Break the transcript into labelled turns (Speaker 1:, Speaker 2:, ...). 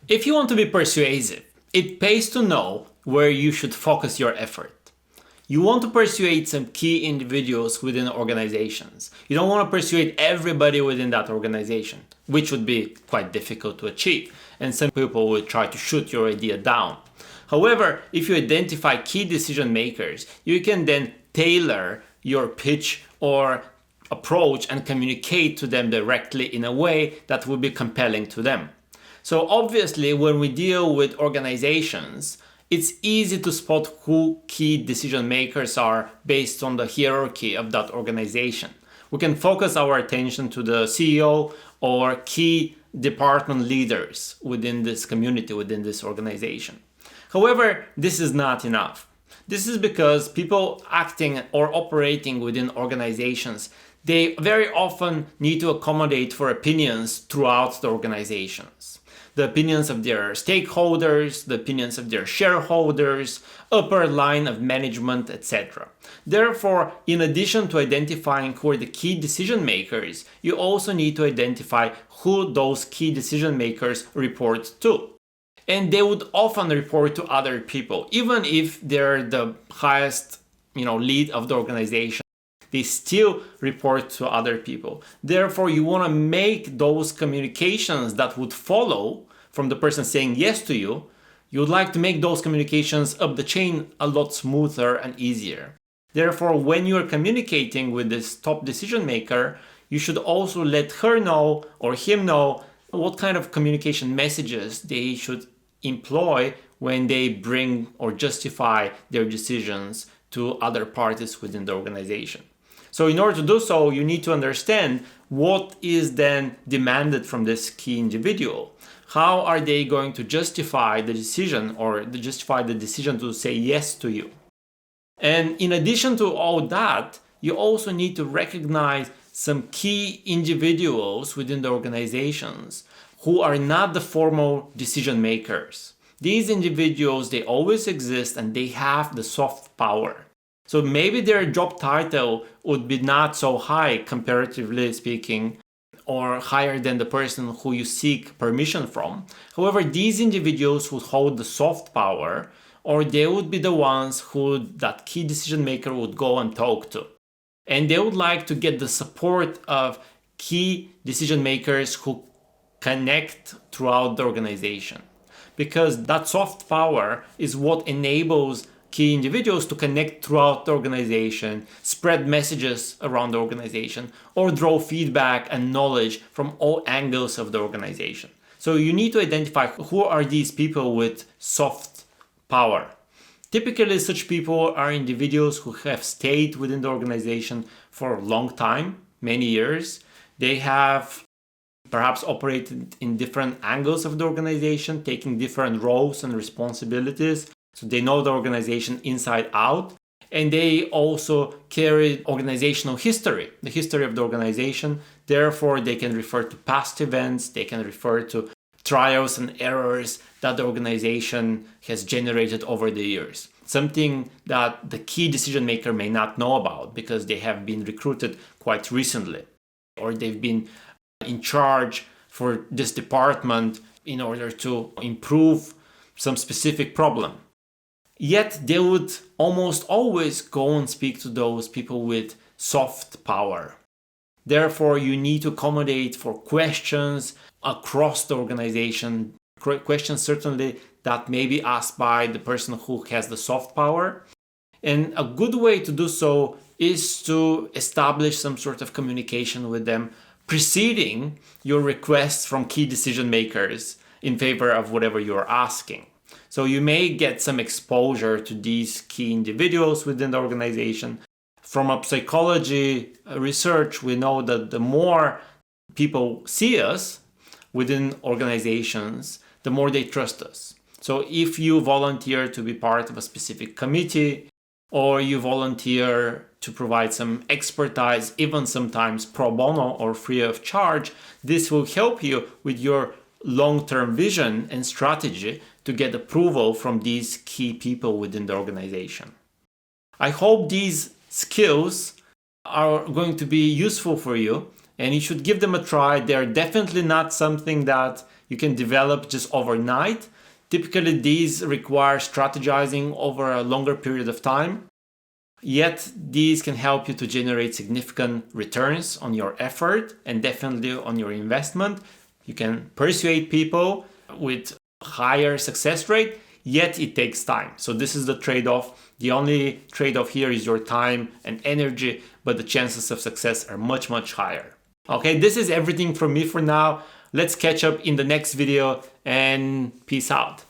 Speaker 1: If you want to be persuasive, it pays to know where you should focus your effort. You want to persuade some key individuals within organizations. You don't want to persuade everybody within that organization, which would be quite difficult to achieve, and some people will try to shoot your idea down. However, if you identify key decision makers, you can then tailor your pitch or approach and communicate to them directly in a way that will be compelling to them. So obviously, when we deal with organizations, it's easy to spot who key decision makers are based on the hierarchy of that organization. We can focus our attention to the CEO or key department leaders within this community, within this organization. However, this is not enough. This is because people acting or operating within organizations, they very often need to accommodate for opinions throughout the organizations. The opinions of their stakeholders, the opinions of their shareholders, upper line of management, etc. Therefore, in addition to identifying who are the key decision makers, you also need to identify who those key decision makers report to. And they would often report to other people, even if they're the highest, lead of the organization. They still report to other people. Therefore, you want to make those communications that would follow from the person saying yes to you, you would like to make those communications up the chain a lot smoother and easier. Therefore, when you're communicating with this top decision maker, you should also let her know or him know what kind of communication messages they should employ when they bring or justify their decisions to other parties within the organization. So in order to do so, you need to understand what is then demanded from this key individual. How are they going to justify the decision or justify the decision to say yes to you? And in addition to all that, you also need to recognize some key individuals within the organizations who are not the formal decision makers. These individuals, they always exist and they have the soft power. So maybe their job title would be not so high, comparatively speaking, or higher than the person who you seek permission from. However, these individuals would hold the soft power, or they would be the ones who that key decision maker would go and talk to. And they would like to get the support of key decision makers who connect throughout the organization. Because that soft power is what enables key individuals to connect throughout the organization, spread messages around the organization, or draw feedback and knowledge from all angles of the organization. So you need to identify who are these people with soft power. Typically, such people are individuals who have stayed within the organization for a long time, many years. They have perhaps operated in different angles of the organization, taking different roles and responsibilities. So they know the organization inside out, and they also carry organizational history, the history of the organization. Therefore, they can refer to past events, they can refer to trials and errors that the organization has generated over the years. Something that the key decision maker may not know about because they have been recruited quite recently, or they've been in charge for this department in order to improve some specific problem. Yet they would almost always go and speak to those people with soft power. Therefore, you need to accommodate for questions across the organization, questions certainly that may be asked by the person who has the soft power. And a good way to do so is to establish some sort of communication with them preceding your requests from key decision makers in favor of whatever you're asking. So you may get some exposure to these key individuals within the organization. From a psychology research, we know that the more people see us within organizations, the more they trust us. So if you volunteer to be part of a specific committee, or you volunteer to provide some expertise, even sometimes pro bono or free of charge, this will help you with your long-term vision and strategy to get approval from these key people within the organization. I hope these skills are going to be useful for you and you should give them a try. They're definitely not something that you can develop just overnight. Typically, these require strategizing over a longer period of time. Yet, these can help you to generate significant returns on your effort and definitely on your investment. You can persuade people with higher success rate, yet it takes time. So this is the trade-off. The only trade-off here is your time and energy, but the chances of success are much, much higher. Okay, this is everything from me for now. Let's catch up in the next video and peace out.